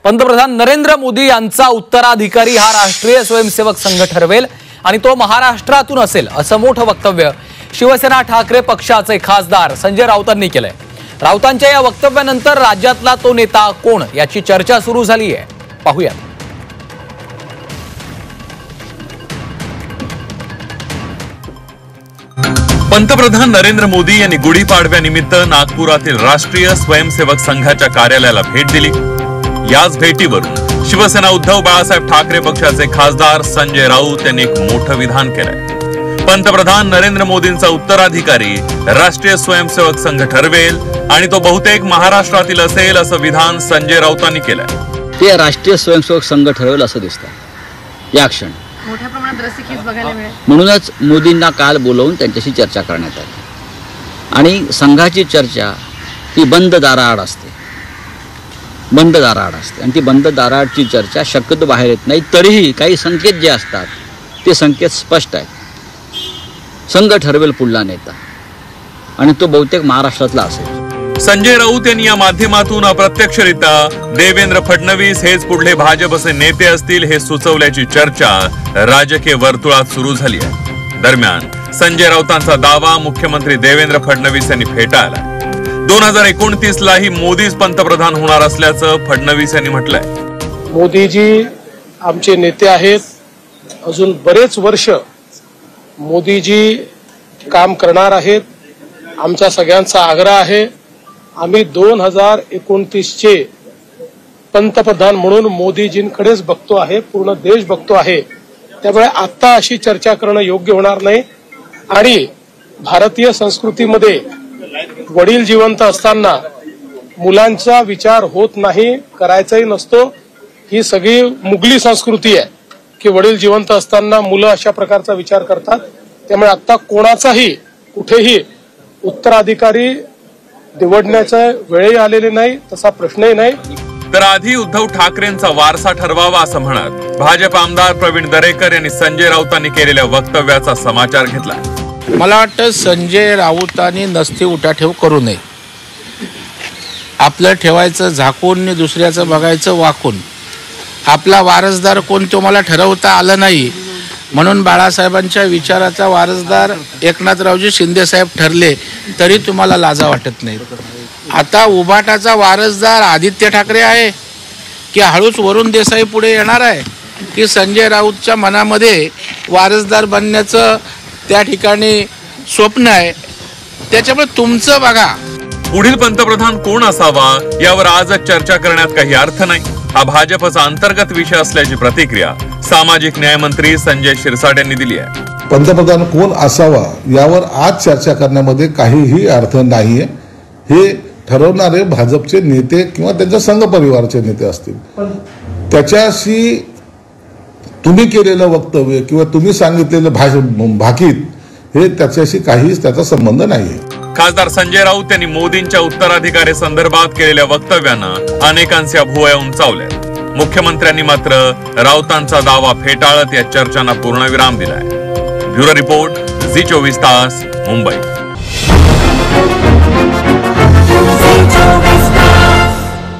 पंतप्रधान नरेंद्र मोदी यांचा उत्तराधिकारी हा राष्ट्रीय स्वयंसेवक संघ ठरवेल आणि तो महाराष्ट्रातून असेल असं मोठं वक्तव्य शिवसेना ठाकरे पक्षाचे खासदार संजय राऊतांनी केलंय। राऊतांच्या या वक्तव्यानंतर राज्यातला तो नेता कोण याची चर्चा सुरू झाली आहे। पाहूया। पंतप्रधान नरेंद्र मोदी यांनी गुढीपाडव्यानिमित्त नागपुरातील राष्ट्रीय स्वयंसेवक संघाच्या कार्यालयाला भेट दिली। याच भेटीवरून शिवसेना उद्धव बाळासाहेब ठाकरे पक्षाचे खासदार संजय राऊत यांनी एक मोठं विधान केलंय। पंतप्रधान नरेंद्र मोदींचा उत्तराधिकारी राष्ट्रीय स्वयंसेवक संघ ठरवेल आणि तो बहुतेक महाराष्ट्रातील असेल असं विधान संजय राऊतांनी केलंय। ते राष्ट्रीय स्वयंसेवक संघ ठरवेल असं दिसतं या क्षणी मोठ्या प्रमाणात रसिकच बघायला मिळेल। म्हणूनच मोदींना काल बोलावून त्यांच्याशी चर्चा करण्यात आली आणि संघाची चर्चा ही बंद दाराआड असते आणि ती बंद दाराआडची चर्चा शक्यतो बाहेर येत नाही। तरीही काही संकेत जे असतात ते संकेत स्पष्ट आहेत। संघ ठरवेल पुढला नेता आणि तो बहुतेक महाराष्ट्रातला असेल। संजय राऊत यांनी या माध्यमातून अप्रत्यक्षरित्या देवेंद्र फडणवीस हेच पुढले भाजपचे नेते असतील हे सुचवल्याची चर्चा राजकीय वर्तुळात सुरू झाली आहे। दरम्यान संजय राऊतांचा दावा मुख्यमंत्री देवेंद्र फडणवीस यांनी फेटाळला। 2029 लाही मोदीच पंतप्रधान होणार असल्याचं फडणवीस यांनी म्हटलंय। मोदीजी आमचे नेते आहेत, अजून बरेच वर्ष मोदीजी काम करणार आहेत। आमचा सगळ्यांचा आग्रह आहे आम्ही 2029चे पंतप्रधान म्हणून मोदीजींकडेच बघतो आहे, पूर्ण देश बघतो आहे। त्यामुळे आता अशी चर्चा करणं योग्य होणार नाही आणि भारतीय संस्कृतीमध्ये वडील जिवंत असताना मुलांचा विचार होत नाही, करायचाही नसतो। ही सगळी मुघली संस्कृती आहे की वडील जिवंत असताना मुलं अशा प्रकारचा विचार करतात। त्यामुळे आता कोणाचाही कुठेही उत्तराधिकारी निवडण्याचा वेळही आलेली नाही, तसा प्रश्नही नाही। तर आधी उद्धव ठाकरेंचा वारसा ठरवावा असं म्हणत भाजप आमदार प्रवीण दरेकर यांनी संजय राऊतांनी केलेल्या वक्तव्याचा समाचार घेतला। मला वाटतं संजय राऊतांनी नसती उठाठेव करू नये। आपलं ठेवायचं झाकून, दुसऱ्याचं बघायचं वाकून। आपला वारसदार कोण तो मला ठरवता आलं नाही, म्हणून बाळासाहेबांच्या विचाराचा वारसदार एकनाथरावजी शिंदे साहेब ठरले तरी तुम्हाला लाजा वाटत नाही। आता उभाटाचा वारसदार आदित्य ठाकरे आहे की हळूच वरुण देसाई पुढे येणार आहे की संजय राऊतच्या मनामध्ये वारसदार बनण्याचं त्या ठिकाणी स्वप्न आहे। त्याच्यामुळे तुमचं बघा। पुढील पंतप्रधान कोण असावा यावर आजच चर्चा करण्यात काही अर्थ नाही। हा भाजपचा अंतर्गत विषय असल्याची प्रतिक्रिया सामाजिक न्याय मंत्री संजय शिरसाट यांनी दिली आहे। पंतप्रधान कोण असावा यावर आज चर्चा करण्यामध्ये काहीही अर्थ नाहीये। हे ठरवणारे भाजपचे नेते किंवा त्यांच्या संघ परिवाराचे नेते असतील। त्याच्याशी तुम्ही केलेलं वक्तव्य किंवा तुम्ही सांगितलेलं भाकीत हे त्याच्याशी काहीच त्याचा संबंध नाहीये। खासदार संजय राऊत यांनी मोदींच्या उत्तराधिकारी संदर्भात केलेल्या वक्तव्यानं अनेकांच्या भुवया उंचावल्या। मुख्यमंत्र्यांनी मात्र राऊतांचा दावा फेटाळत या चर्चांना पूर्णविराम दिलाय। ब्युरो रिपोर्ट, झी 24 तास, मुंबई।